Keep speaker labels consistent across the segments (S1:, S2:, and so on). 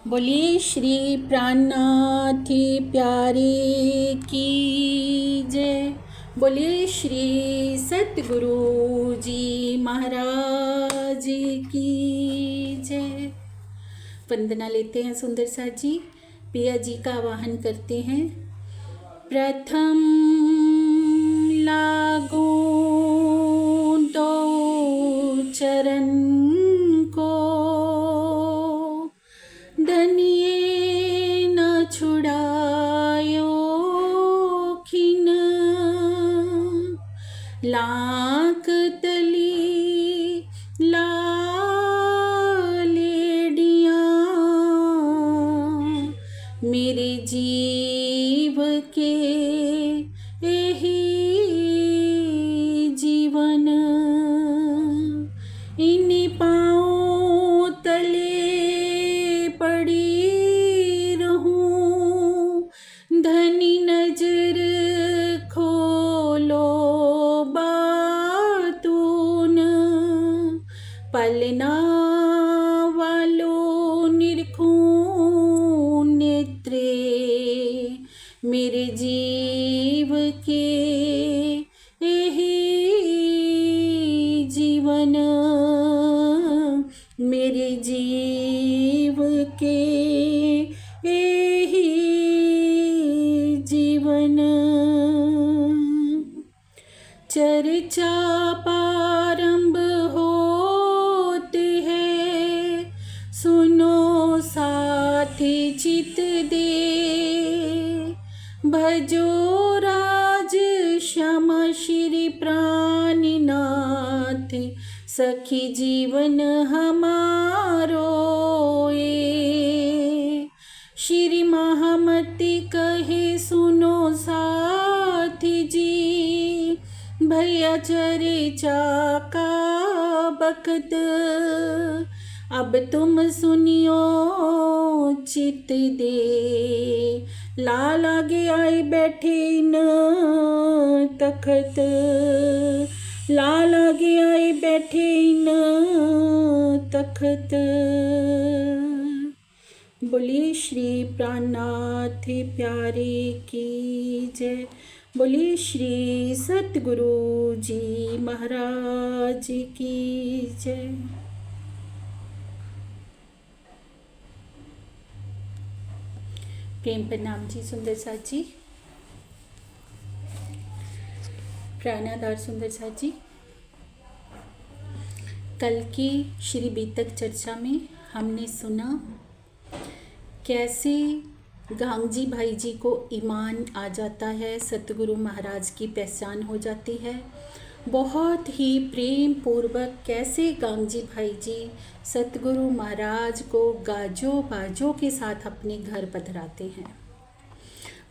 S1: बोलिए श्री प्राणनाथ प्यारे की जय। बोलिए श्री सतगुरु जी महाराज की जय। वंदना लेते हैं सुंदर साथ जी। पिया जी का आवाहन करते हैं। प्रथम लागू तो चरण को, धनिये न छुड़ायो खिन, लाख तली लालेडियाँ मेरे जीव के यही जीवन, इन पाँव तले पड़ी रहूं, धनी नजर खोलो बातून, पलना वालों निरखूं नेत्रे मेरे जीव के यही जीवन, मेरे जीव के यही जीवन। चर्चा प्रारंभ होती है, सुनो साथी चित दे, भजो राज श्यामा श्री प्राणनाथ, सखी जीवन हमारो ये। श्री महामती कहे सुनो साथी जी, भैया चर्चा का बखत, अब तुम सुनियो चित दे, लाल आगे आए बैठे न तखत, लाल आगे आए बैठे न तखत। बोलिए श्री प्राणनाथ प्यारे की जय। बोलिए श्री सतगुरु जी महाराज की जय। प्रेम प्रणाम जी सुंदर साथ जी। प्राणाधार सुंदर साथ जी। कल की श्री बीतक चर्चा में हमने सुना कैसे गांगजी भाई जी को ईमान आ जाता है, सतगुरु महाराज की पहचान हो जाती है। बहुत ही प्रेम पूर्वक कैसे गांगजी भाई जी सतगुरु महाराज को गाजो बाजों के साथ अपने घर पधराते हैं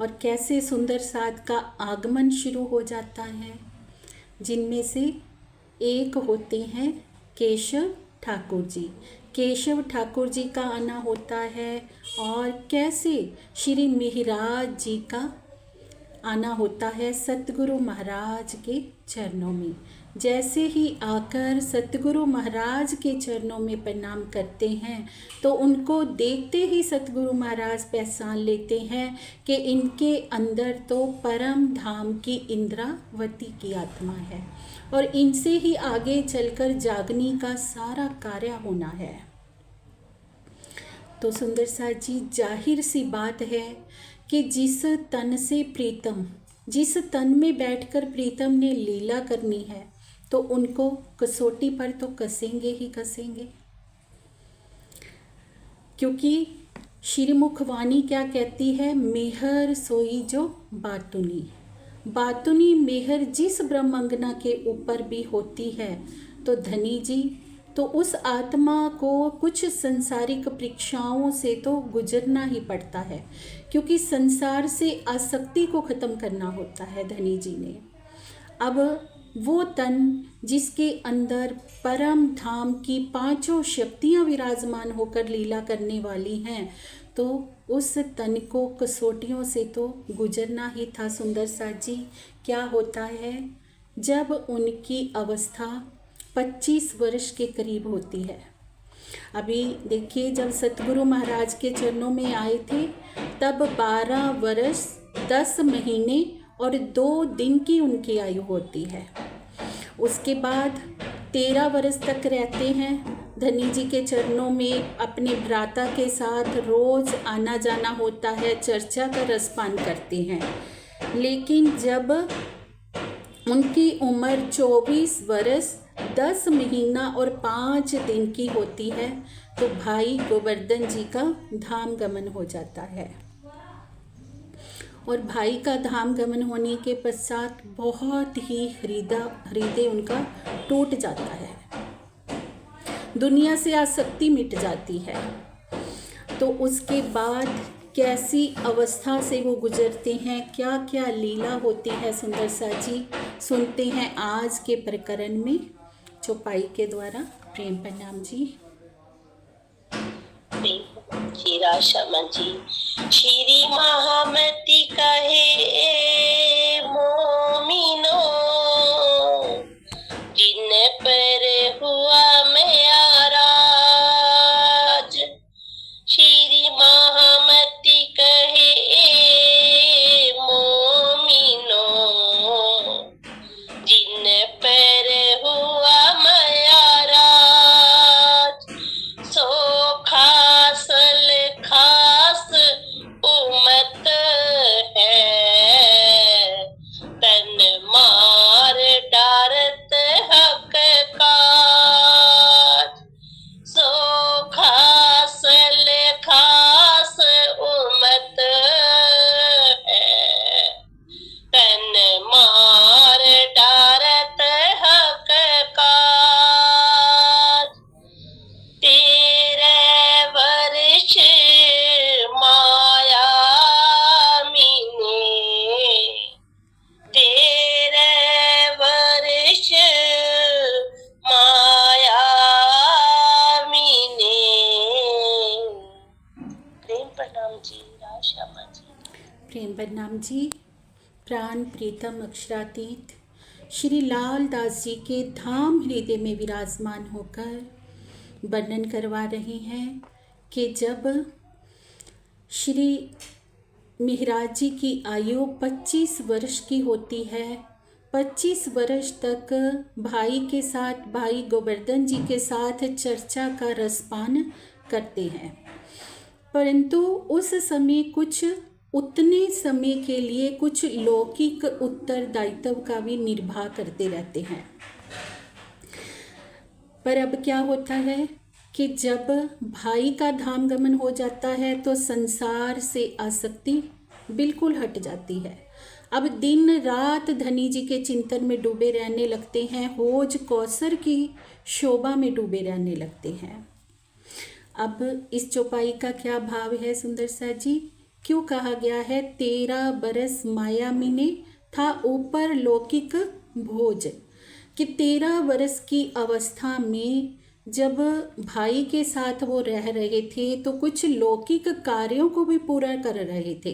S1: और कैसे सुंदर साथ का आगमन शुरू हो जाता है, जिनमें से एक होते हैं केशव ठाकुर जी। केशव ठाकुर जी का आना होता है और कैसे श्री मिहिराज जी का आना होता है सतगुरु महाराज के चरणों में। जैसे ही आकर सतगुरु महाराज के चरणों में प्रणाम करते हैं तो उनको देखते ही सतगुरु महाराज पहचान लेते हैं कि इनके अंदर तो परम धाम की इंद्रावती की आत्मा है और इनसे ही आगे चलकर जागनी का सारा कार्य होना है। तो सुंदर साथ जी, जाहिर सी बात है कि जिस तन से प्रीतम, जिस तन में बैठकर प्रीतम ने लीला करनी है तो उनको कसौटी पर तो कसेंगे ही कसेंगे, क्योंकि श्रीमुखवाणी क्या कहती है, मेहर सोई जो बातुनी। बातुनी मेहर जिस ब्रह्मंगना के ऊपर भी होती है तो धनी जी, तो उस आत्मा को कुछ संसारिक परीक्षाओं से तो गुजरना ही पड़ता है, क्योंकि संसार से आसक्ति को ख़त्म करना होता है धनी जी ने। अब वो तन जिसके अंदर परम धाम की पांचों शक्तियां विराजमान होकर लीला करने वाली हैं, तो उस तन को कसौटियों से तो गुजरना ही था। सुंदर साथ जी, क्या होता है जब उनकी अवस्था 25 वर्ष के करीब होती है अभी देखिए, जब सतगुरु महाराज के चरणों में आए थे तब 12 वर्ष 10 महीने और 2 दिन की उनकी आयु होती है। उसके बाद 13 वर्ष तक रहते हैं। धनी जी के चरणों में अपने भ्राता के साथ रोज़ आना जाना होता है, चर्चा का रसपान करते हैं। लेकिन जब उनकी उम्र 24 वर्ष 10 महीना और 5 दिन की होती है तो भाई गोवर्धन जी का धाम गमन हो जाता है। और भाई का धाम गमन होने के पश्चात बहुत ही हृदय उनका टूट जाता है, दुनिया से आसक्ति मिट जाती है। तो उसके बाद कैसी अवस्था से वो गुजरते हैं, क्या क्या लीला होती है, सुंदर सा जी सुनते हैं आज के प्रकरण में चौपाई के द्वारा। प्रेम प्रणाम जी।
S2: राशमन जी। श्री महामती कहे मोमिनो, जिन पर हुआ मैं राज। श्री महामती कहे मोमिनो, जिन पर हुआ मैं राज। सो खास उमत है, तन मार डारत हक काज। सो खास उमत है, तन मार डारत हक काज। 13 वर्ष माया मीने, 13 वर्ष माया मीने। प्रेम प्रणाम जी। राशमा जी।
S1: प्रेम प्रणाम जी। प्राण प्रीतम अक्षरातीत श्री लाल दास जी के धाम हृदय में विराजमान होकर वर्णन करवा रहे हैं कि जब श्री मिहिराज जी की आयु 25 वर्ष की होती है, 25 वर्ष तक भाई के साथ, भाई गोवर्धन जी के साथ चर्चा का रसपान करते हैं। परंतु उस समय कुछ उतने समय के लिए कुछ लौकिक उत्तरदायित्व का भी निर्वाह करते रहते हैं। पर अब क्या होता है कि जब भाई का धाम गमन हो जाता है तो संसार से आसक्ति बिल्कुल हट जाती है। अब दिन रात धनी जी के चिंतन में डूबे रहने लगते हैं, होज कौसर की शोभा में डूबे रहने लगते हैं। अब इस चौपाई का क्या भाव है सुंदर सा जी? क्यों कहा गया है 13 बरस माया मीने था ऊपर लौकिक भोज, कि 13 वर्ष की अवस्था में जब भाई के साथ वो रह रहे थे तो कुछ लौकिक कार्यों को भी पूरा कर रहे थे,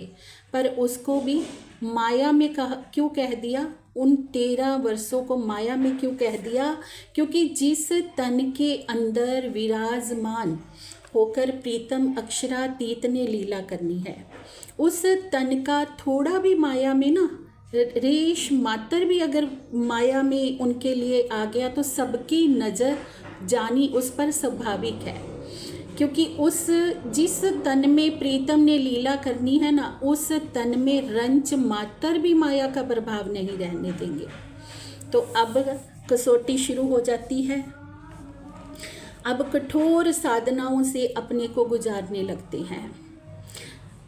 S1: पर उसको भी माया में क्यों कह दिया? उन 13 वर्षों को माया में क्यों कह दिया? क्योंकि जिस तन के अंदर विराजमान होकर प्रीतम अक्षरातीत ने लीला करनी है, उस तन का थोड़ा भी माया में ना रेश मात्र भी अगर माया में उनके लिए आ गया तो सबकी नज़र जानी उस पर स्वाभाविक है। क्योंकि उस जिस तन में प्रीतम ने लीला करनी है ना, उस तन में रंच मात्र भी माया का प्रभाव नहीं रहने देंगे। तो अब कसौटी शुरू हो जाती है। अब कठोर साधनाओं से अपने को गुजारने लगते हैं।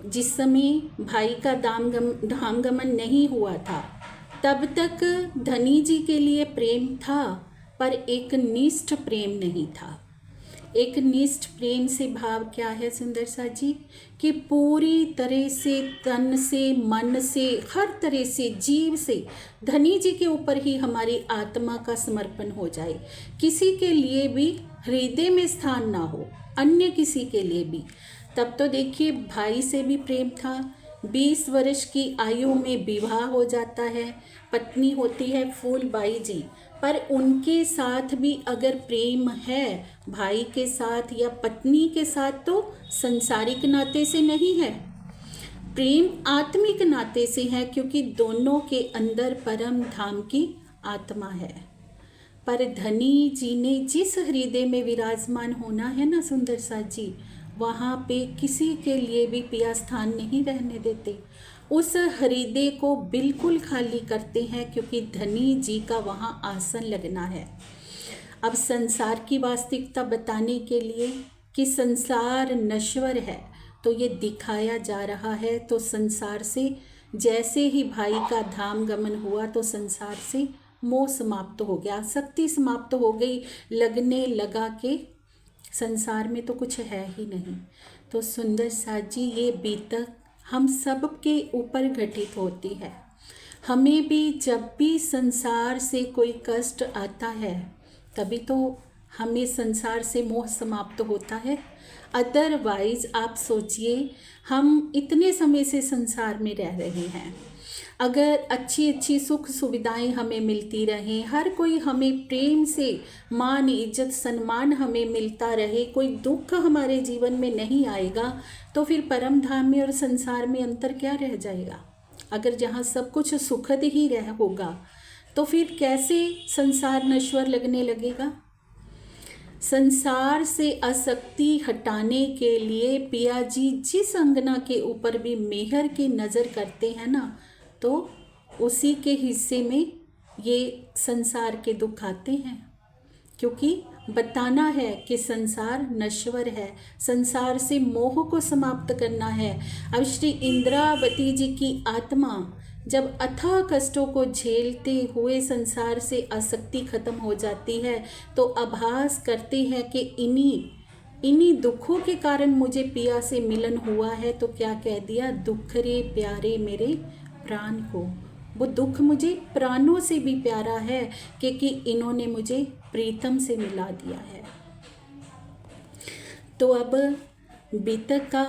S1: जिस समय भाई का धाम गमन नहीं हुआ था तब तक धनी जी के लिए प्रेम था, पर एक निष्ठ प्रेम नहीं था। एक निष्ठ प्रेम से भाव क्या है सुंदर सा जी? कि पूरी तरह से तन से, मन से, हर तरह से, जीव से धनी जी के ऊपर ही हमारी आत्मा का समर्पण हो जाए। किसी के लिए भी हृदय में स्थान ना हो, अन्य किसी के लिए भी। तब तो देखिए भाई से भी प्रेम था। 20 वर्ष की आयु में विवाह हो जाता है। पत्नी होती है फूलबाई जी, पर उनके साथ भी अगर प्रेम है, भाई के साथ या पत्नी के साथ, तो संसारिक नाते से नहीं है, प्रेम आत्मिक नाते से है, क्योंकि दोनों के अंदर परम धाम की आत्मा है। पर धनी जी ने जिस हृदय में विराजमान होना है ना सुंदर साथ जी, वहाँ पे किसी के लिए भी पिया स्थान नहीं रहने देते, उस हृदय को बिल्कुल खाली करते हैं, क्योंकि धनी जी का वहाँ आसन लगना है। अब संसार की वास्तविकता बताने के लिए कि संसार नश्वर है, तो ये दिखाया जा रहा है। तो संसार से जैसे ही भाई का धाम गमन हुआ तो संसार से मोह समाप्त हो गया, शक्ति समाप्त हो गई, लगने लगा कि संसार में तो कुछ है ही नहीं। तो सुंदर साथ जी, ये बीतक हम सब के ऊपर घटित होती है। हमें भी जब भी संसार से कोई कष्ट आता है, तभी तो हमें संसार से मोह समाप्त होता है। अदरवाइज आप सोचिए, हम इतने समय से संसार में रह रहे हैं, अगर अच्छी अच्छी सुख सुविधाएं हमें मिलती रहें, हर कोई हमें प्रेम से मान इज्जत सम्मान हमें मिलता रहे, कोई दुख हमारे जीवन में नहीं आएगा, तो फिर परम धाम में और संसार में अंतर क्या रह जाएगा। अगर जहाँ सब कुछ सुखद ही रह होगा, तो फिर कैसे संसार नश्वर लगने लगेगा। संसार से आसक्ति हटाने के लिए पिया जी जिस अंगना के ऊपर भी मेहर की नज़र करते हैं ना, तो उसी के हिस्से में ये संसार के दुख आते हैं, क्योंकि बताना है कि संसार नश्वर है, संसार से मोह को समाप्त करना है। अब श्री इंद्रावती जी की आत्मा जब अथाह कष्टों को झेलते हुए संसार से आसक्ति खत्म हो जाती है, तो आभास करते हैं कि इन्हीं दुखों के कारण मुझे पिया से मिलन हुआ है। तो क्या कह दिया, दुख रे प्यारे मेरे प्राण को। वो दुख मुझे प्राणों से भी प्यारा है, क्योंकि इन्होंने मुझे प्रीतम से मिला दिया है। तो अब बीतक का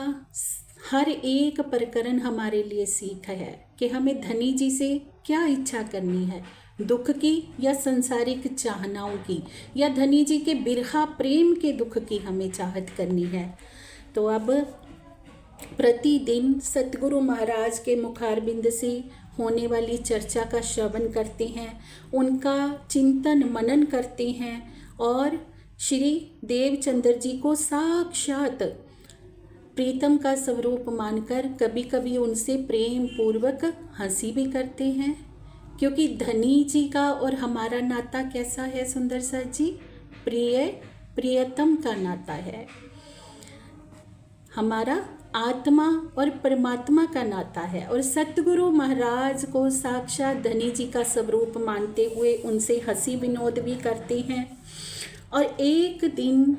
S1: हर एक प्रकरण हमारे लिए सीख है कि हमें धनी जी से क्या इच्छा करनी है, दुख की या संसारिक चाहनाओं की, या धनी जी के बिरहा प्रेम के दुख की हमें चाहत करनी है। तो अब प्रतिदिन सतगुरु महाराज के मुखारबिंद से होने वाली चर्चा का श्रवण करते हैं, उनका चिंतन मनन करते हैं, और श्री देवचंद्र जी को साक्षात प्रीतम का स्वरूप मानकर कभी कभी उनसे प्रेम पूर्वक हंसी भी करते हैं। क्योंकि धनी जी का और हमारा नाता कैसा है सुंदर सा जी, प्रियतम का नाता है, हमारा आत्मा और परमात्मा का नाता है। और सतगुरु महाराज को साक्षात धनी जी का स्वरूप मानते हुए उनसे हंसी विनोद भी करते हैं। और एक दिन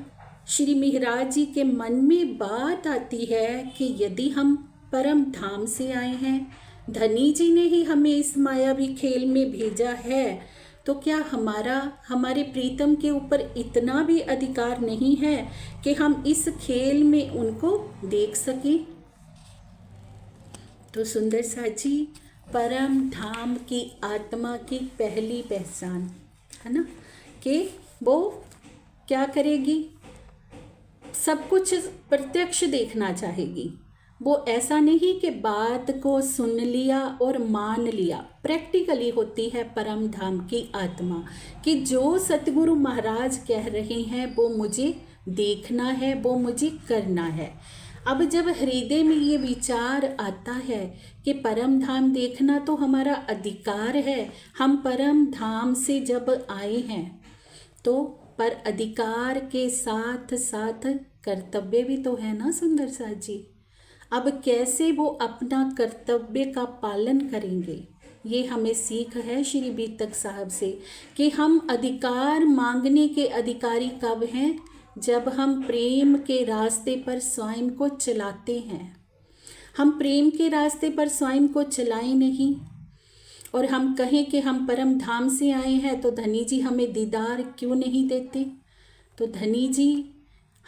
S1: श्री महाराज जी के मन में बात आती है कि यदि हम परम धाम से आए हैं, धनी जी ने ही हमें इस मायावी खेल में भेजा है, तो क्या हमारे प्रीतम के ऊपर इतना भी अधिकार नहीं है कि हम इस खेल में उनको देख सकें। तो सुंदर साची, परम धाम की आत्मा की पहली पहचान है ना, कि वो क्या करेगी, सब कुछ प्रत्यक्ष देखना चाहेगी। वो ऐसा नहीं कि बात को सुन लिया और मान लिया, प्रैक्टिकली होती है परम धाम की आत्मा, कि जो सतगुरु महाराज कह रहे हैं वो मुझे देखना है, वो मुझे करना है। अब जब हृदय में ये विचार आता है कि परम धाम देखना तो हमारा अधिकार है, हम परम धाम से जब आए हैं, तो पर अधिकार के साथ साथ कर्तव्य भी तो है ना सुंदर सा जी। अब कैसे वो अपना कर्तव्य का पालन करेंगे, ये हमें सीख है श्री बीतक साहब से, कि हम अधिकार मांगने के अधिकारी कब हैं, जब हम प्रेम के रास्ते पर स्वयं को चलाते हैं। हम प्रेम के रास्ते पर स्वयं को चलाएं नहीं, और हम कहें कि हम परम धाम से आए हैं, तो धनी जी हमें दीदार क्यों नहीं देते। तो धनी जी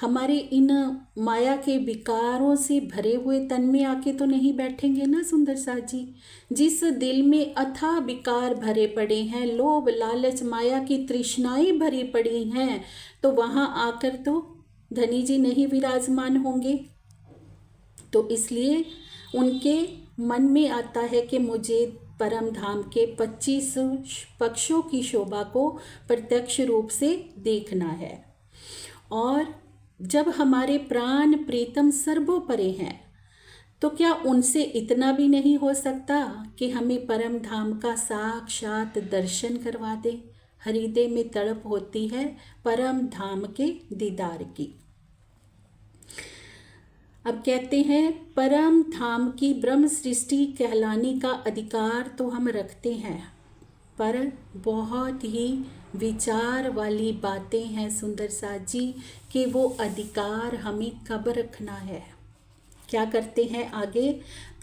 S1: हमारे इन माया के विकारों से भरे हुए तन में आके तो नहीं बैठेंगे ना सुंदर साथ जी। जिस दिल में अथाह विकार भरे पड़े हैं, लोभ लालच माया की तृष्णाएं भरी पड़ी हैं, तो वहाँ आकर तो धनी जी नहीं विराजमान होंगे। तो इसलिए उनके मन में आता है कि मुझे परम धाम के 25 पक्षों की शोभा को प्रत्यक्ष रूप से देखना है। और जब हमारे प्राण प्रीतम सर्वोपरि हैं, तो क्या उनसे इतना भी नहीं हो सकता कि हमें परम धाम का साक्षात दर्शन करवा दे। हृदय में तड़प होती है परम धाम के दीदार की। अब कहते हैं परम धाम की ब्रह्म सृष्टि कहलाने का अधिकार तो हम रखते हैं, पर बहुत ही विचार वाली बातें हैं सुंदर साथ जी कि वो अधिकार हमें कब रखना है। क्या करते हैं आगे,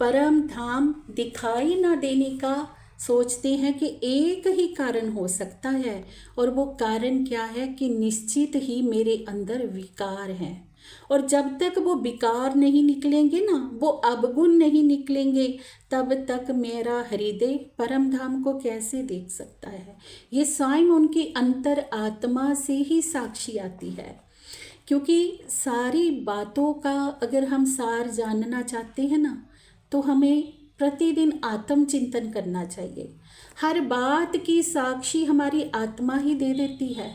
S1: परम धाम दिखाई ना देने का सोचते हैं कि एक ही कारण हो सकता है, और वो कारण क्या है कि निश्चित ही मेरे अंदर विकार हैं, और जब तक वो विकार नहीं निकलेंगे ना, वो अवगुण नहीं निकलेंगे, तब तक मेरा हृदय परम धाम को कैसे देख सकता है। ये स्वयं उनकी अंतर आत्मा से ही साक्षी आती है। क्योंकि सारी बातों का अगर हम सार जानना चाहते हैं ना, तो हमें प्रतिदिन आत्मचिंतन करना चाहिए। हर बात की साक्षी हमारी आत्मा ही दे देती है।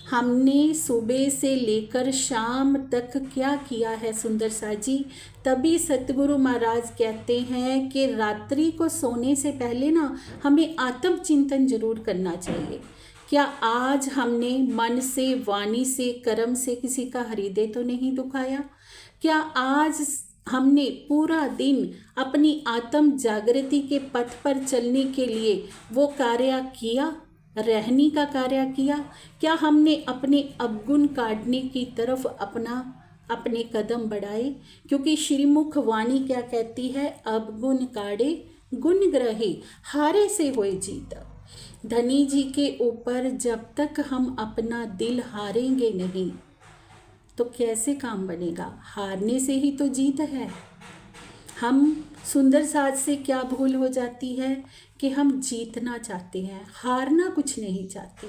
S1: हमने सुबह से लेकर शाम तक क्या किया है सुंदर सा जी। तभी सतगुरु महाराज कहते हैं कि रात्रि को सोने से पहले ना हमें आत्मचिंतन जरूर करना चाहिए। क्या आज हमने मन से, वाणी से, कर्म से किसी का हृदय तो नहीं दुखाया? क्या आज हमने पूरा दिन अपनी आत्म जागृति के पथ पर चलने के लिए वो कार्य किया, रहनी का कार्य किया? क्या हमने अपने अवगुण काटने की तरफ अपने कदम बढ़ाए? क्योंकि श्रीमुख वाणी क्या कहती है, अवगुण काढ़े गुण ग्रहे हारे से होए जीत। धनी जी के ऊपर जब तक हम अपना दिल हारेंगे नहीं, तो कैसे काम बनेगा? हारने से ही तो जीत है। हम सुंदर साज से क्या भूल हो जाती है कि हम जीतना चाहते हैं, हारना कुछ नहीं चाहते।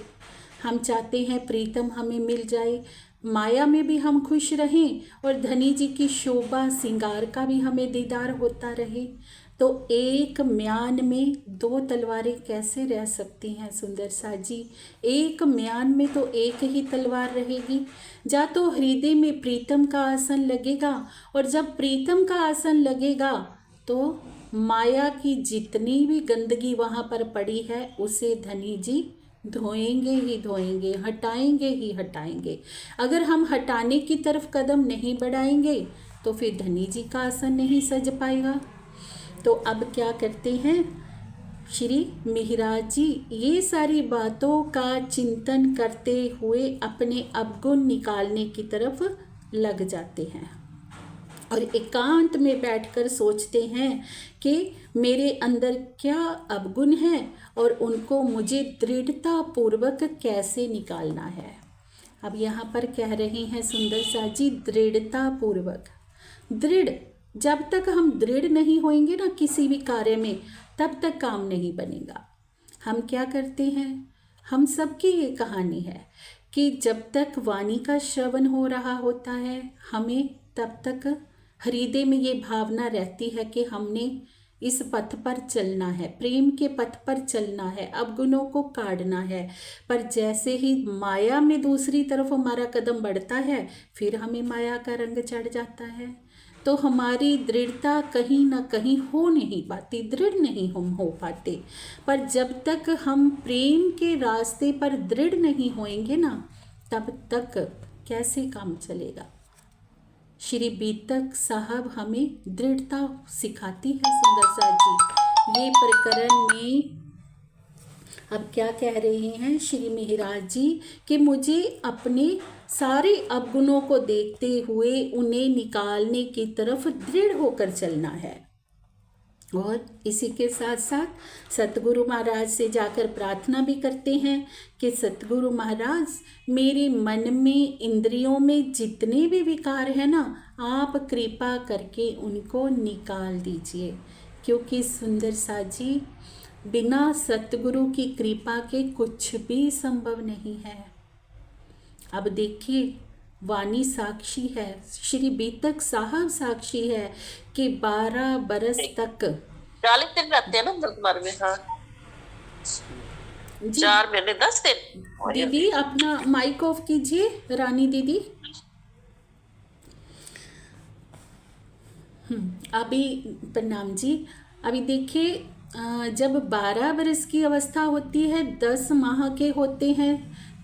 S1: हम चाहते हैं प्रीतम हमें मिल जाए, माया में भी हम खुश रहें, और धनी जी की शोभा श्रृंगार का भी हमें दीदार होता रहे। तो एक म्यान में दो तलवारें कैसे रह सकती हैं सुंदर सा जी? एक म्यान में तो एक ही तलवार रहेगी। जा तो हृदय में प्रीतम का आसन लगेगा, और जब प्रीतम का आसन लगेगा तो माया की जितनी भी गंदगी वहाँ पर पड़ी है उसे धनी जी धोएंगे ही धोएंगे, हटाएंगे ही हटाएंगे। अगर हम हटाने की तरफ कदम नहीं बढ़ाएंगे तो फिर धनी जी का आसन नहीं सज पाएगा। तो अब क्या करते हैं श्री मिहिराज जी, ये सारी बातों का चिंतन करते हुए अपने अवगुण निकालने की तरफ लग जाते हैं, और एकांत में बैठकर सोचते हैं कि मेरे अंदर क्या अवगुण है और उनको मुझे दृढ़ता पूर्वक कैसे निकालना है। अब यहाँ पर कह रहे हैं सुंदर सा जी, दृढ़ता पूर्वक। दृढ़, जब तक हम दृढ़ नहीं होंगे ना किसी भी कार्य में, तब तक काम नहीं बनेगा। हम क्या करते हैं, हम सबकी ये कहानी है कि जब तक वाणी का श्रवण हो रहा होता है, हमें तब तक हृदय में ये भावना रहती है कि हमने इस पथ पर चलना है, प्रेम के पथ पर चलना है, अवगुणों को काढ़ना है। पर जैसे ही माया में दूसरी तरफ हमारा कदम बढ़ता है, फिर हमें माया का रंग चढ़ जाता है। तो हमारी दृढ़ता कहीं ना कहीं हो नहीं पाती, दृढ़ नहीं हम हो पाते। पर जब तक हम प्रेम के रास्ते पर दृढ़ नहीं होएंगे ना, तब तक कैसे काम चलेगा। श्री बीतक साहब हमें दृढ़ता सिखाती है सुंदर सा जी। ये प्रकरण में अब क्या कह रहे हैं श्री मिहिराज जी कि मुझे अपने सारे अवगुणों को देखते हुए उन्हें निकालने की तरफ दृढ़ होकर चलना है। और इसी के साथ साथ सतगुरु महाराज से जाकर प्रार्थना भी करते हैं कि सतगुरु महाराज मेरे मन में इंद्रियों में जितने भी विकार हैं ना, आप कृपा करके उनको निकाल दीजिए, क्योंकि सुंदर साथ जी बिना सतगुरु की कृपा के कुछ भी संभव नहीं है। अब देखिए वाणी साक्षी है, श्री बीतक साहब साक्षी है कि 12 बरस तक
S2: 40 दिन रहते हैं ना दरबार में। हाँ
S1: जी
S2: 4 महीने 10 दिन।
S1: दीदी अपना माइक ऑफ कीजिए रानी दीदी। अभी प्रणाम जी। अभी देखिए जब 12 बरस की अवस्था होती है, 10 माह के होते हैं,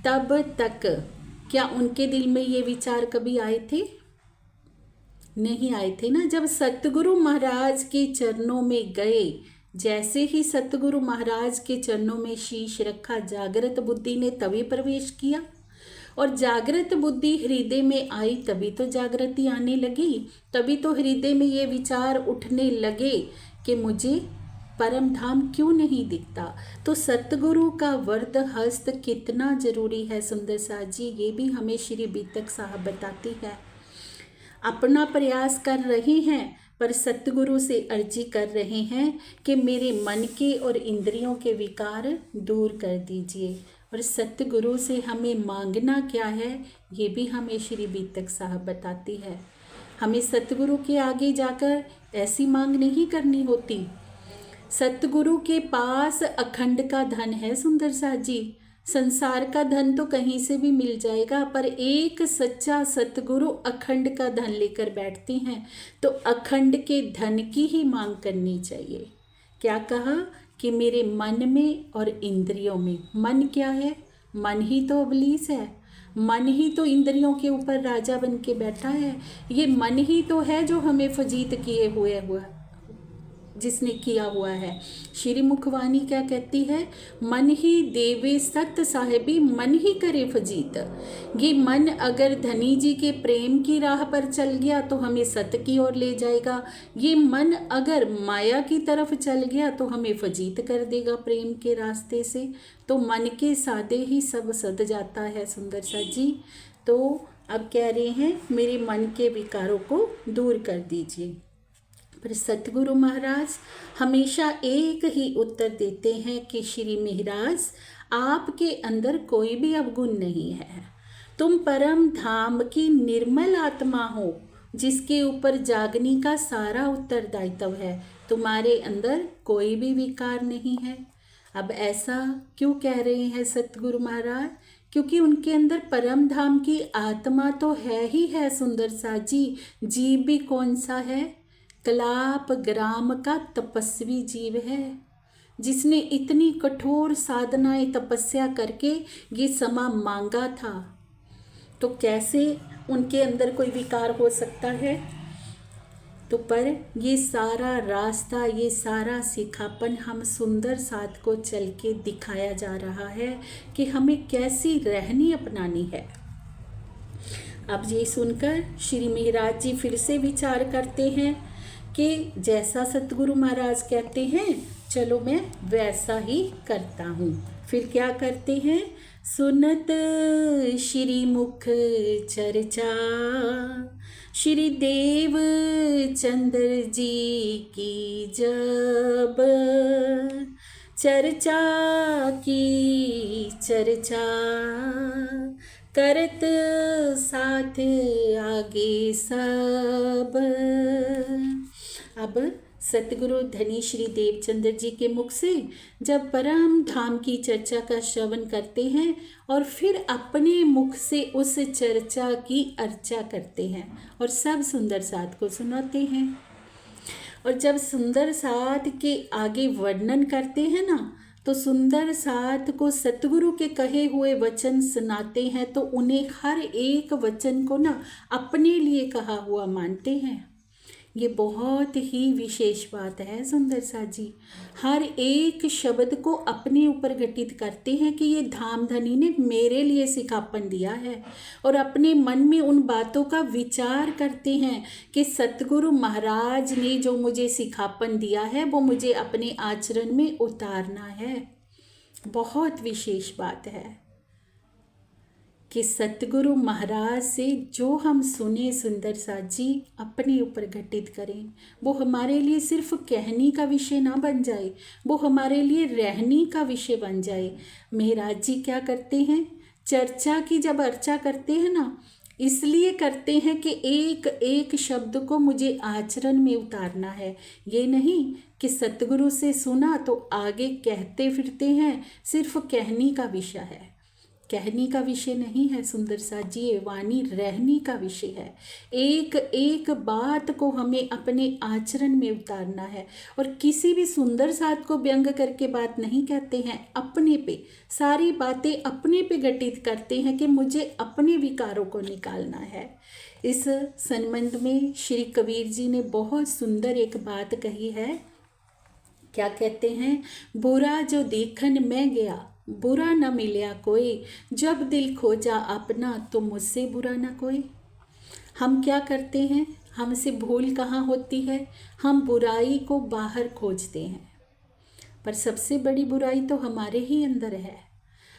S1: तब तक क्या उनके दिल में ये विचार कभी आए थे? नहीं आए थे ना। जब सतगुरु महाराज के चरणों में गए, जैसे ही सतगुरु महाराज के चरणों में शीश रखा, जागृत बुद्धि ने तभी प्रवेश किया, और जागृत बुद्धि हृदय में आई तभी तो जागृति आने लगी, तभी तो हृदय में ये विचार उठने लगे कि मुझे परम धाम क्यों नहीं दिखता। तो सतगुरु का वरद हस्त कितना जरूरी है सुंदर साथ जी, ये भी हमें श्री बीतक साहब बताती है। अपना प्रयास कर रहे हैं पर सतगुरु से अर्जी कर रहे हैं कि मेरे मन के और इंद्रियों के विकार दूर कर दीजिए। और सतगुरु से हमें मांगना क्या है ये भी हमें श्री बीतक साहब बताती है। हमें सतगुरु के आगे जाकर ऐसी मांग नहीं करनी होती। सतगुरु के पास अखंड का धन है सुंदर साथ जी। संसार का धन तो कहीं से भी मिल जाएगा, पर एक सच्चा सतगुरु अखंड का धन लेकर बैठते हैं, तो अखंड के धन की ही मांग करनी चाहिए। क्या कहा कि मेरे मन में और इंद्रियों में। मन क्या है? मन ही तो इब्लीस है, मन ही तो इंद्रियों के ऊपर राजा बन के बैठा है। ये मन ही तो है जो हमें फजीत किए हुआ जिसने किया हुआ है। श्री मुखवाणी क्या कहती है? मन ही देवे सत साहेबी, मन ही करे फजीत। ये मन अगर धनी जी के प्रेम की राह पर चल गया तो हमें सत की ओर ले जाएगा। ये मन अगर माया की तरफ चल गया तो हमें फजीत कर देगा प्रेम के रास्ते से। तो मन के सादे ही सब सद जाता है सुंदर सा जी। तो अब कह रहे हैं मेरे मन के विकारों को दूर कर दीजिए। पर सतगुरु महाराज हमेशा एक ही उत्तर देते हैं कि श्री महाराज आपके अंदर कोई भी अवगुण नहीं है। तुम परम धाम की निर्मल आत्मा हो जिसके ऊपर जागने का सारा उत्तरदायित्व है। तुम्हारे अंदर कोई भी विकार नहीं है। अब ऐसा क्यों कह रहे हैं सतगुरु महाराज? क्योंकि उनके अंदर परम धाम की आत्मा तो है ही है सुंदर सा जी। जीव भी कौन सा है? कलाप ग्राम का तपस्वी जीव है, जिसने इतनी कठोर साधनाएं तपस्या करके ये समा मांगा था। तो कैसे उनके अंदर कोई विकार हो सकता है? तो पर ये सारा रास्ता, ये सारा सिखापन हम सुंदर साथ को चल के दिखाया जा रहा है कि हमें कैसी रहनी अपनानी है। अब ये सुनकर श्री महाराज जी फिर से विचार करते हैं कि जैसा सतगुरु महाराज कहते हैं चलो मैं वैसा ही करता हूँ। फिर क्या करते हैं? सुनत श्री मुख चर्चा श्री देव चंद्र जी की जब चर्चा की चर्चा करत साथ आगे सब। अब सतगुरु धनी श्री देवचंद्र जी के मुख से जब परम धाम की चर्चा का श्रवण करते हैं और फिर अपने मुख से उस चर्चा की अर्चा करते हैं और सब सुंदर साथ को सुनाते हैं। और जब सुंदर साथ के आगे वर्णन करते हैं ना, तो सुंदर साथ को सतगुरु के कहे हुए वचन सुनाते हैं तो उन्हें हर एक वचन को ना अपने लिए कहा हुआ मानते हैं। ये बहुत ही विशेष बात है सुंदर सा जी। हर एक शब्द को अपने ऊपर घटित करते हैं कि ये धामधनी ने मेरे लिए सिखापन दिया है, और अपने मन में उन बातों का विचार करते हैं कि सतगुरु महाराज ने जो मुझे सिखापन दिया है वो मुझे अपने आचरण में उतारना है। बहुत विशेष बात है कि सतगुरु महाराज से जो हम सुने सुंदर सा जी अपने ऊपर घटित करें, वो हमारे लिए सिर्फ कहने का विषय ना बन जाए, वो हमारे लिए रहने का विषय बन जाए। महाराज जी क्या करते हैं, चर्चा की जब अर्चा करते हैं ना, इसलिए करते हैं कि एक एक शब्द को मुझे आचरण में उतारना है। ये नहीं कि सतगुरु से सुना तो आगे कहते फिरते हैं, सिर्फ कहने का विषय है। कहने का विषय नहीं है सुंदर सा जी, ये वाणी रहने का विषय है। एक एक बात को हमें अपने आचरण में उतारना है, और किसी भी सुंदर साथ को व्यंग करके बात नहीं कहते हैं, अपने पे सारी बातें अपने पे घटित करते हैं कि मुझे अपने विकारों को निकालना है। इस संबंध में श्री कबीर जी ने बहुत सुंदर एक बात कही है। क्या कहते हैं, बुरा जो देखन मैं गया बुरा न मिलया कोई, जब दिल खोजा अपना तो मुझसे बुरा न कोई। हम क्या करते हैं, हमसे भूल कहाँ होती है, हम बुराई को बाहर खोजते हैं, पर सबसे बड़ी बुराई तो हमारे ही अंदर है।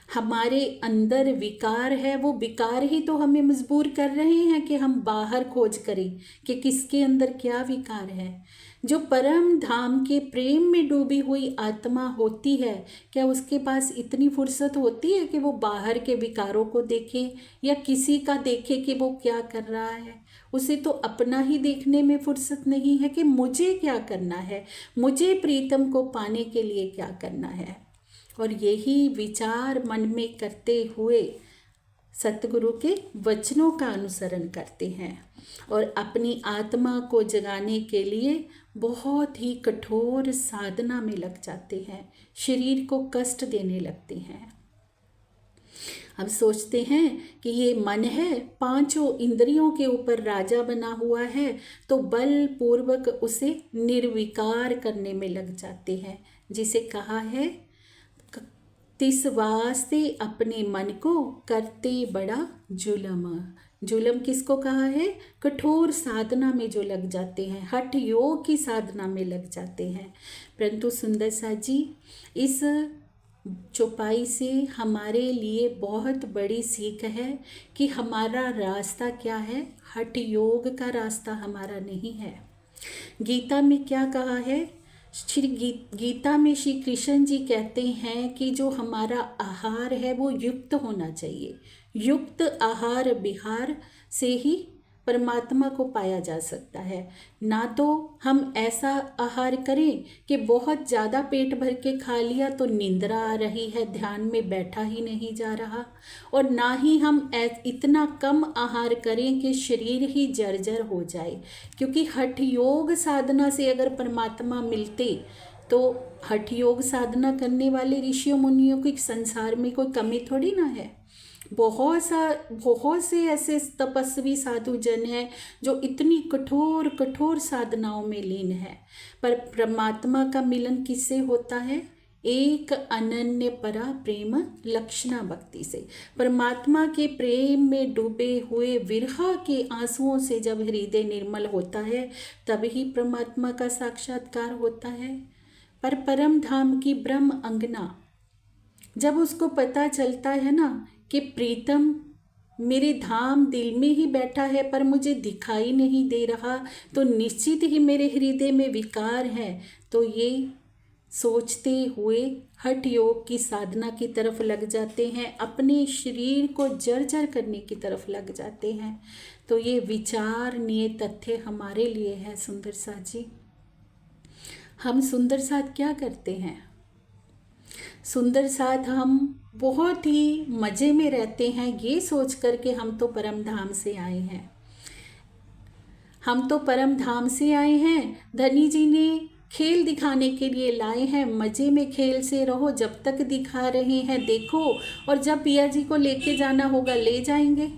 S1: हमारे अंदर विकार है, वो विकार ही तो हमें मजबूर कर रहे हैं कि हम बाहर खोज करें कि किसके अंदर क्या विकार है। जो परम धाम के प्रेम में डूबी हुई आत्मा होती है, क्या उसके पास इतनी फुर्सत होती है कि वो बाहर के विकारों को देखे या किसी का देखे कि वो क्या कर रहा है। उसे तो अपना ही देखने में फुर्सत नहीं है कि मुझे क्या करना है, मुझे प्रीतम को पाने के लिए क्या करना है। और यही विचार मन में करते हुए सतगुरु के वचनों का अनुसरण करते हैं और अपनी आत्मा को जगाने के लिए बहुत ही कठोर साधना में लग जाते हैं, शरीर को कष्ट देने लगते हैं। अब सोचते हैं कि ये मन है, पांचों इंद्रियों के ऊपर राजा बना हुआ है, तो बलपूर्वक उसे निर्विकार करने में लग जाते हैं, जिसे कहा है तिस वास्ते अपने मन को करते बड़ा जुलम। जुलम किसको कहा है, कठोर साधना में जो लग जाते हैं, हठ योग की साधना में लग जाते हैं। परंतु सुंदर सा जी इस चौपाई से हमारे लिए बहुत बड़ी सीख है कि हमारा रास्ता क्या है, हठ योग का रास्ता हमारा नहीं है। गीता में क्या कहा है, गीता में श्री कृष्ण जी कहते हैं कि जो हमारा आहार है वो युक्त होना चाहिए। युक्त आहार विहार से ही परमात्मा को पाया जा सकता है। ना तो हम ऐसा आहार करें कि बहुत ज़्यादा पेट भर के खा लिया तो निंद्रा आ रही है, ध्यान में बैठा ही नहीं जा रहा, और ना ही हम इतना कम आहार करें कि शरीर ही जर्जर हो जाए। क्योंकि हठ योग साधना से अगर परमात्मा मिलते तो हठ योग साधना करने वाले ऋषियों मुनियों की संसार में कोई कमी थोड़ी ना है। बहुत से ऐसे तपस्वी साधु जन हैं जो इतनी कठोर कठोर साधनाओं में लीन है, पर परमात्मा का मिलन किससे होता है, एक अनन्य परा प्रेम लक्षणा भक्ति से। परमात्मा के प्रेम में डूबे हुए विरह के आंसुओं से जब हृदय निर्मल होता है तभी परमात्मा का साक्षात्कार होता है। पर परम धाम की ब्रह्म अंगना जब उसको पता चलता है ना कि प्रीतम मेरे धाम दिल में ही बैठा है पर मुझे दिखाई नहीं दे रहा, तो निश्चित ही मेरे हृदय में विकार है, तो ये सोचते हुए हठ योग की साधना की तरफ लग जाते हैं, अपने शरीर को जर्जर करने की तरफ लग जाते हैं। तो ये विचारणीय तथ्य हमारे लिए है सुंदर साथ जी। हम सुंदर साथ क्या करते हैं, सुंदर साथ हम बहुत ही मज़े में रहते हैं, ये सोच कर के हम तो परम धाम से आए हैं, हम तो परम धाम से आए हैं। धनी जी ने खेल दिखाने के लिए लाए हैं, मज़े में खेल से रहो, जब तक दिखा रहे हैं देखो, और जब पिया जी को लेके जाना होगा ले जाएंगे।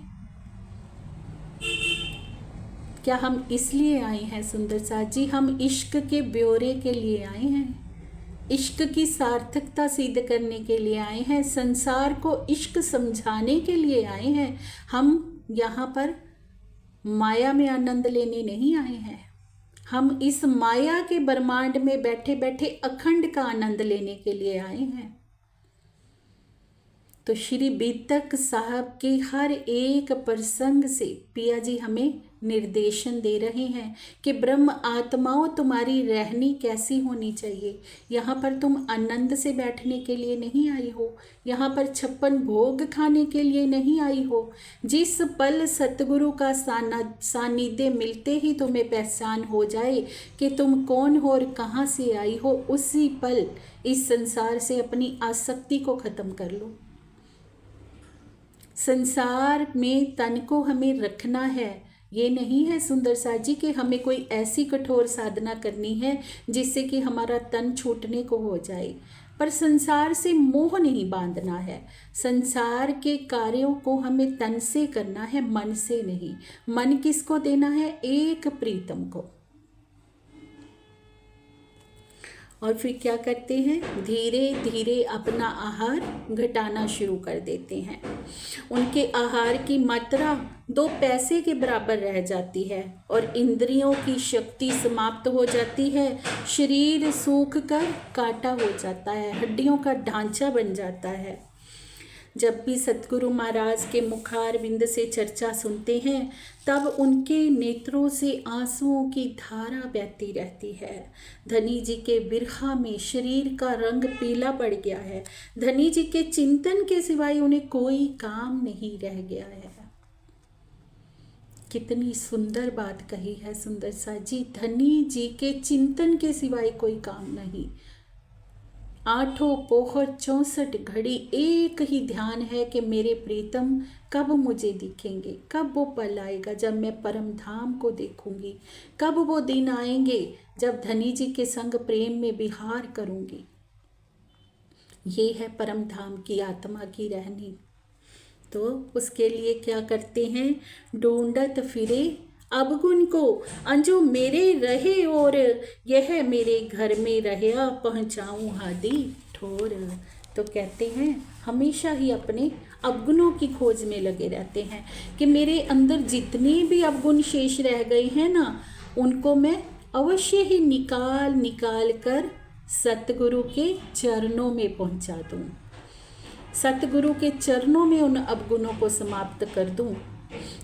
S1: क्या हम इसलिए आए हैं सुंदर साथ जी? हम इश्क के ब्यौरे के लिए आए हैं, इश्क की सार्थकता सिद्ध करने के लिए आए हैं, संसार को इश्क समझाने के लिए आए हैं। हम यहाँ पर माया में आनंद लेने नहीं आए हैं, हम इस माया के ब्रह्मांड में बैठे बैठे अखंड का आनंद लेने के लिए आए हैं। तो श्री बीतक साहब के हर एक प्रसंग से पिया जी हमें निर्देशन दे रहे हैं कि ब्रह्म आत्माओं तुम्हारी रहनी कैसी होनी चाहिए। यहाँ पर तुम आनंद से बैठने के लिए नहीं आई हो, यहाँ पर 56 भोग खाने के लिए नहीं आई हो। जिस पल सतगुरु का सानिध्य मिलते ही तुम्हें पहचान हो जाए कि तुम कौन हो और कहाँ से आई हो, उसी पल इस संसार से अपनी आसक्ति को ख़त्म कर लो। संसार में तन को हमें रखना है, ये नहीं है सुंदर साथ जी कि हमें कोई ऐसी कठोर साधना करनी है जिससे कि हमारा तन छूटने को हो जाए। पर संसार से मोह नहीं बांधना है, संसार के कार्यों को हमें तन से करना है, मन से नहीं। मन किसको देना है? एक प्रीतम को। और फिर क्या करते हैं? धीरे धीरे अपना आहार घटाना शुरू कर देते हैं। उनके आहार की मात्रा 2 पैसे के बराबर रह जाती है और इंद्रियों की शक्ति समाप्त हो जाती है। शरीर सूख कर काटा हो जाता है, हड्डियों का ढांचा बन जाता है। जब भी सतगुरु महाराज के मुखारविंद से चर्चा सुनते हैं तब उनके नेत्रों से आंसुओं की धारा बहती रहती है। धनी जी के बिरहा में शरीर का रंग पीला पड़ गया है। धनी जी के चिंतन के सिवाय उन्हें कोई काम नहीं रह गया है। कितनी सुंदर बात कही है सुंदर सा जी। धनी जी के चिंतन के सिवाय कोई काम नहीं। 8 पोहर 64 घड़ी एक ही ध्यान है कि मेरे प्रीतम कब मुझे दिखेंगे, कब वो पल आएगा जब मैं परम धाम को देखूंगी, कब वो दिन आएंगे जब धनी जी के संग प्रेम में विहार करूंगी। ये है परम धाम की आत्मा की रहनी। तो उसके लिए क्या करते हैं? ढूंढत फिरे अवगुण को, अंजो मेरे रहे और यह मेरे घर में रहया, पहुँचाऊँ हादी ठोर। तो कहते हैं हमेशा ही अपने अवगुणों की खोज में लगे रहते हैं कि मेरे अंदर जितने भी अवगुण शेष रह गए हैं ना, उनको मैं अवश्य ही निकाल कर सतगुरु के चरणों में पहुंचा दूं, सतगुरु के चरणों में उन अवगुणों को समाप्त कर दूं।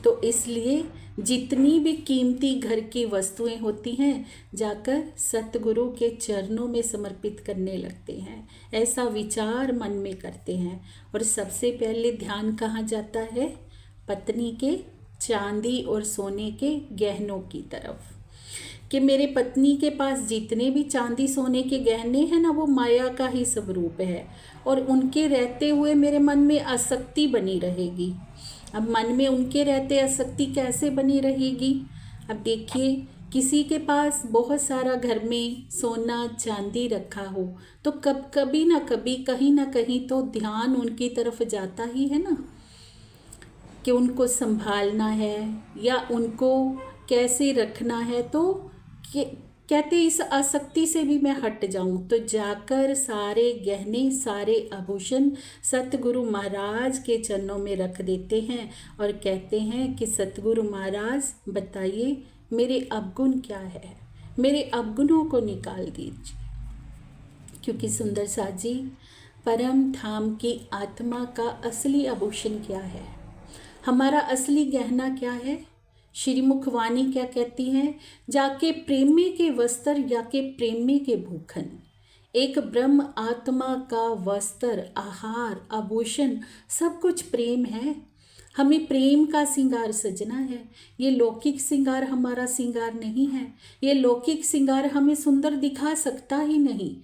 S1: तो इसलिए जितनी भी कीमती घर की वस्तुएं होती हैं जाकर सतगुरु के चरणों में समर्पित करने लगते हैं, ऐसा विचार मन में करते हैं। और सबसे पहले ध्यान कहाँ जाता है? पत्नी के चांदी और सोने के गहनों की तरफ, कि मेरे पत्नी के पास जितने भी चांदी सोने के गहने हैं ना, वो माया का ही स्वरूप है और उनके रहते हुए मेरे मन में आसक्ति बनी रहेगी। अब मन में उनके रहते आसक्ति कैसे बनी रहेगी? अब देखिए, किसी के पास बहुत सारा घर में सोना चांदी रखा हो तो कभी ना कभी कहीं ना कहीं तो ध्यान उनकी तरफ जाता ही है ना, कि उनको संभालना है या उनको कैसे रखना है। तो कहते इस आसक्ति से भी मैं हट जाऊं, तो जाकर सारे गहने सारे आभूषण सतगुरु महाराज के चरणों में रख देते हैं और कहते हैं कि सतगुरु महाराज बताइए मेरे अवगुण क्या है, मेरे अवगुणों को निकाल दीजिए। क्योंकि सुंदर साथ जी, परम धाम की आत्मा का असली आभूषण क्या है, हमारा असली गहना क्या है? श्रीमुख वाणी क्या कहती हैं? जाके प्रेमी के वस्त्र या के प्रेमी के भूखन। एक ब्रह्म आत्मा का वस्त्र, आहार, आभूषण सब कुछ प्रेम है। हमें प्रेम का श्रृंगार सजना है। ये लौकिक श्रृंगार हमारा श्रृंगार नहीं है। ये लौकिक श्रृंगार हमें सुंदर दिखा सकता ही नहीं।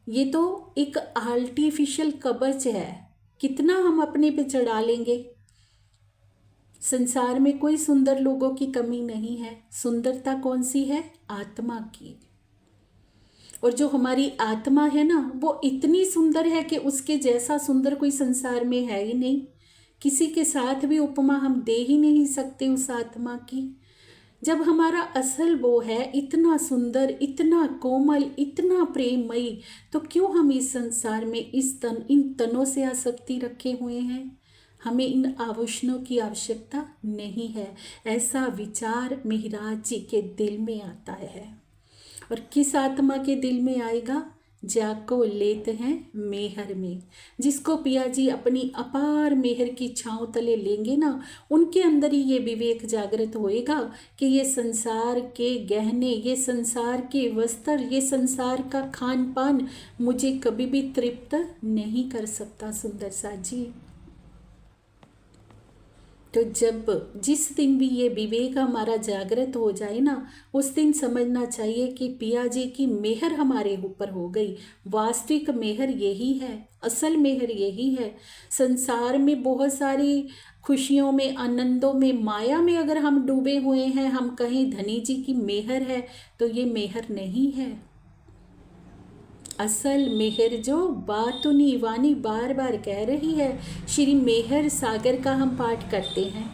S1: ये तो एक आर्टिफिशियल कवच है, कितना हम अपने पे चढ़ा लेंगे। संसार में कोई सुंदर लोगों की कमी नहीं है। सुंदरता कौन सी है? आत्मा की। और जो हमारी आत्मा है ना, वो इतनी सुंदर है कि उसके जैसा सुंदर कोई संसार में है ही नहीं। किसी के साथ भी उपमा हम दे ही नहीं सकते उस आत्मा की। जब हमारा असल वो है इतना सुंदर, इतना कोमल, इतना प्रेममयी, तो क्यों हम इस संसार में इन तनों से आसक्ति रखे हुए हैं? हमें इन आभूषणों की आवश्यकता नहीं है। ऐसा विचार मेहराज जी के दिल में आता है। और किस आत्मा के दिल में आएगा? जाको लेत हैं मेहर में। जिसको पिया जी अपनी अपार मेहर की छाँव तले लेंगे ना, उनके अंदर ही ये विवेक जागृत होएगा कि ये संसार के गहने, ये संसार के वस्त्र, ये संसार का खान पान मुझे कभी भी तृप्त नहीं कर सकता। सुंदर सा जी, तो जिस दिन भी ये विवेक हमारा जागृत हो जाए ना, उस दिन समझना चाहिए कि पिया जी की मेहर हमारे ऊपर हो गई। वास्तविक मेहर यही है, असल मेहर यही है। संसार में बहुत सारी खुशियों में, आनंदों में, माया में अगर हम डूबे हुए हैं, हम कहें धनी जी की मेहर है, तो ये मेहर नहीं है। असल मेहर जो बातुनी वाणी बार बार कह रही है। श्री मेहर सागर का हम पाठ करते हैं।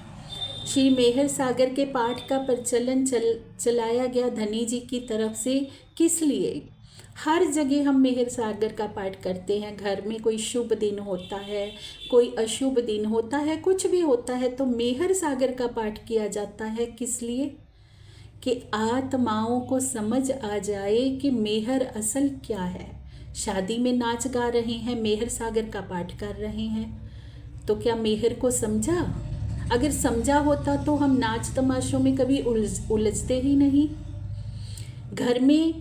S1: श्री मेहर सागर के पाठ का प्रचलन चलाया गया धनी जी की तरफ से। किस लिए? हर जगह हम मेहर सागर का पाठ करते हैं। घर में कोई शुभ दिन होता है, कोई अशुभ दिन होता है, कुछ भी होता है तो मेहर सागर का पाठ किया जाता है। किस लिए? कि आत्माओं को समझ आ जाए कि मेहर असल क्या है। शादी में नाच गा रहे हैं, मेहर सागर का पाठ कर रहे हैं, तो क्या मेहर को समझा? अगर समझा होता तो हम नाच तमाशों में कभी उलझते ही नहीं। घर में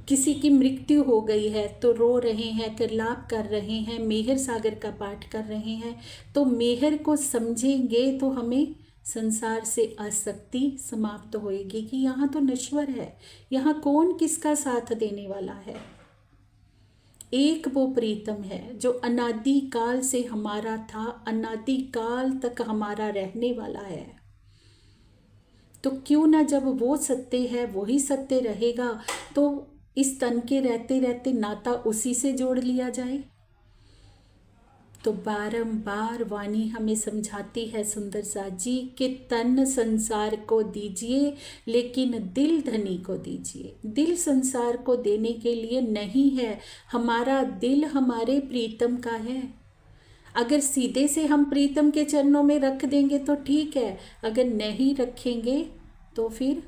S1: किसी की मृत्यु हो गई है तो रो रहे हैं, विलाप कर रहे हैं, मेहर सागर का पाठ कर रहे हैं, तो मेहर को समझेंगे तो हमें संसार से आसक्ति समाप्त होएगी कि यहाँ तो नश्वर है, यहाँ कौन किसका साथ देने वाला है। एक वो प्रीतम है जो अनादि काल से हमारा था, अनादि काल तक हमारा रहने वाला है। तो क्यों ना जब वो सत्य है, वही सत्य रहेगा, तो इस तन के रहते रहते नाता उसी से जोड़ लिया जाए। तो बारंबार वाणी हमें समझाती है सुंदर सा जी कि तन संसार को दीजिए लेकिन दिल धनी को दीजिए। दिल संसार को देने के लिए नहीं है, हमारा दिल हमारे प्रीतम का है। अगर सीधे से हम प्रीतम के चरणों में रख देंगे तो ठीक है, अगर नहीं रखेंगे तो फिर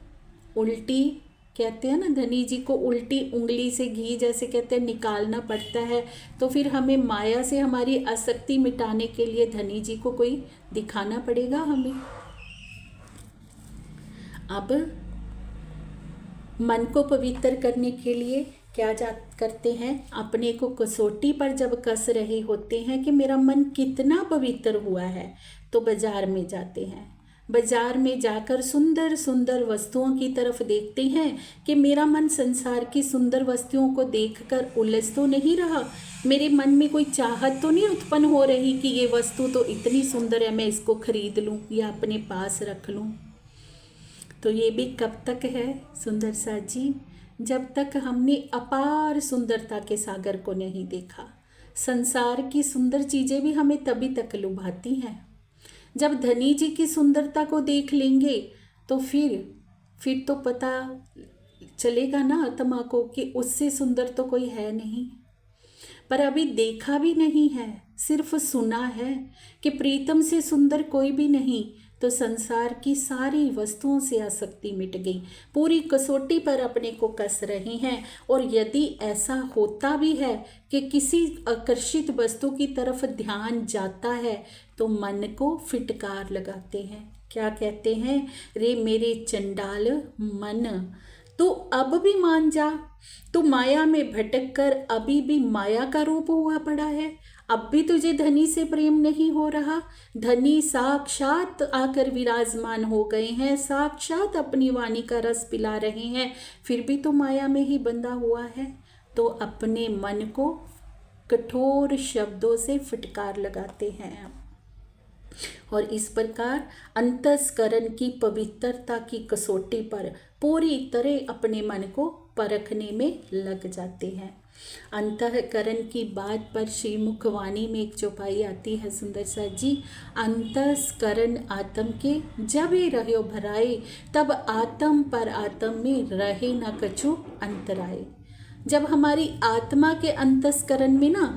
S1: उल्टी, कहते हैं ना धनी जी को उल्टी उंगली से घी जैसे कहते हैं निकालना पड़ता है। तो फिर हमें माया से हमारी आसक्ति मिटाने के लिए धनी जी को कोई दिखाना पड़ेगा हमें। अब मन को पवित्र करने के लिए क्या करते हैं? अपने को कसौटी पर जब कस रहे होते हैं कि मेरा मन कितना पवित्र हुआ है, तो बाजार में जाते हैं। बाजार में जाकर सुंदर सुंदर वस्तुओं की तरफ देखते हैं कि मेरा मन संसार की सुंदर वस्तुओं को देखकर उलझ तो नहीं रहा, मेरे मन में कोई चाहत तो नहीं उत्पन्न हो रही कि ये वस्तु तो इतनी सुंदर है, मैं इसको खरीद लूँ या अपने पास रख लूँ। तो ये भी कब तक है सुंदर सा जी? जब तक हमने अपार सुंदरता के सागर को नहीं देखा। संसार की सुंदर चीज़ें भी हमें तभी तक लुभाती हैं। जब धनी जी की सुंदरता को देख लेंगे तो फिर तो पता चलेगा ना आत्मा को कि उससे सुंदर तो कोई है नहीं। पर अभी देखा भी नहीं है, सिर्फ सुना है कि प्रीतम से सुंदर कोई भी नहीं, तो संसार की सारी वस्तुओं से आसक्ति मिट गई। पूरी कसौटी पर अपने को कस रहे हैं। और यदि ऐसा होता भी है कि किसी आकर्षित वस्तु की तरफ ध्यान जाता है तो मन को फिटकार लगाते हैं। क्या कहते हैं? रे मेरे चंडाल मन, तू अब भी मान जा, तू माया में भटक कर अभी भी माया का रूप हुआ पड़ा है। अब भी तुझे धनी से प्रेम नहीं हो रहा। धनी साक्षात आकर विराजमान हो गए हैं, साक्षात अपनी वाणी का रस पिला रहे हैं, फिर भी तो माया में ही बंधा हुआ है। तो अपने मन को कठोर शब्दों से फटकार लगाते हैं और इस प्रकार अंतस्करण की पवित्रता की कसौटी पर पूरी तरह अपने मन को परखने में लग जाते हैं। अंतःकरण की बात पर श्री मुखवाणी में एक चौपाई आती है सुंदर सा जी, अंतःकरण आत्म के जब ही रहो भराए, तब आत्म पर आत्म में रहे न कछु अंतराए। जब हमारी आत्मा के अंतःकरण में ना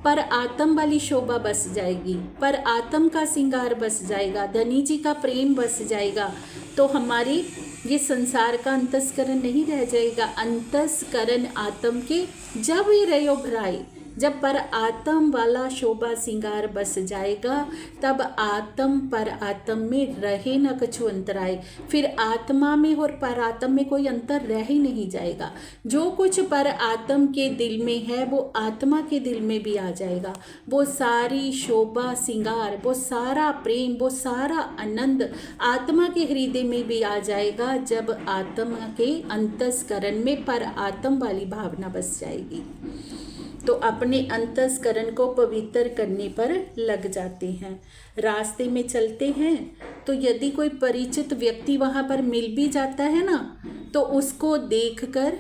S1: पर आत्म वाली शोभा बस जाएगी, पर आत्म का श्रृंगार बस जाएगा, धनी जी का प्रेम बस जाएगा, तो हमारी ये संसार का अंतःकरण नहीं रह जाएगा। अंतःकरण आत्म के जब ही रहो भराए, जब पर आत्म वाला शोभा श्रृंगार बस जाएगा, तब आत्म पर आत्म में रहे न कछु अंतराय। फिर आत्मा में और पर आत्म में कोई अंतर रह ही नहीं जाएगा। जो कुछ पर आत्म के दिल में है वो आत्मा के दिल में भी आ जाएगा। वो सारी शोभा श्रृंगार, वो सारा प्रेम, वो सारा आनंद आत्मा के हृदय में भी आ जाएगा, जब आत्मा के अंतःकरण में पर आत्म वाली भावना बस जाएगी। तो अपने अंतःकरण को पवित्र करने पर लग जाते हैं। रास्ते में चलते हैं तो यदि कोई परिचित व्यक्ति वहाँ पर मिल भी जाता है ना, तो उसको देखकर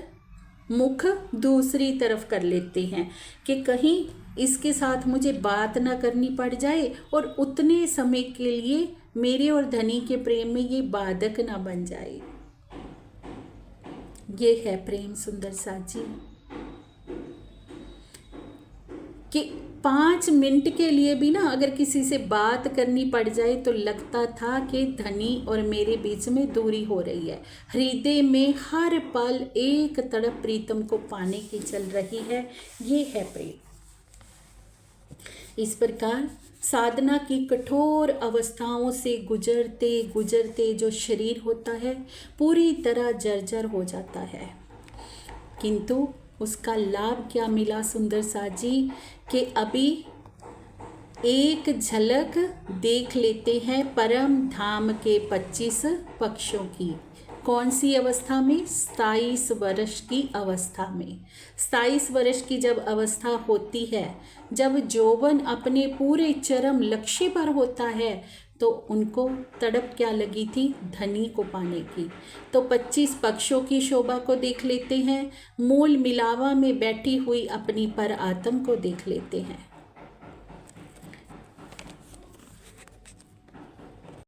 S1: मुख दूसरी तरफ कर लेते हैं कि कहीं इसके साथ मुझे बात ना करनी पड़ जाए और उतने समय के लिए मेरे और धनी के प्रेम में ये बाधक ना बन जाए। ये है प्रेम सुंदर सा जी, कि 5 मिनट के लिए भी ना अगर किसी से बात करनी पड़ जाए तो लगता था कि धनी और मेरे बीच में दूरी हो रही है। हृदय में हर पल एक तड़प प्रीतम को पाने की चल रही है। ये है प्रेम। इस प्रकार साधना की कठोर अवस्थाओं से गुजरते गुजरते जो शरीर होता है पूरी तरह जर्जर हो जाता है, किंतु उसका लाभ क्या मिला सुंदर सा जी, कि अभी एक झलक देख लेते हैं परम धाम के 25 पक्षों की। कौन सी अवस्था में? 27 वर्ष की अवस्था में। 27 वर्ष की जब अवस्था होती है, जब यौवन अपने पूरे चरम लक्ष्य पर होता है, तो उनको तड़प क्या लगी थी? धनी को पाने की। तो 25 पक्षों की शोभा को देख लेते हैं, मूल मिलावा में बैठी हुई अपनी पर आत्म को देख लेते हैं।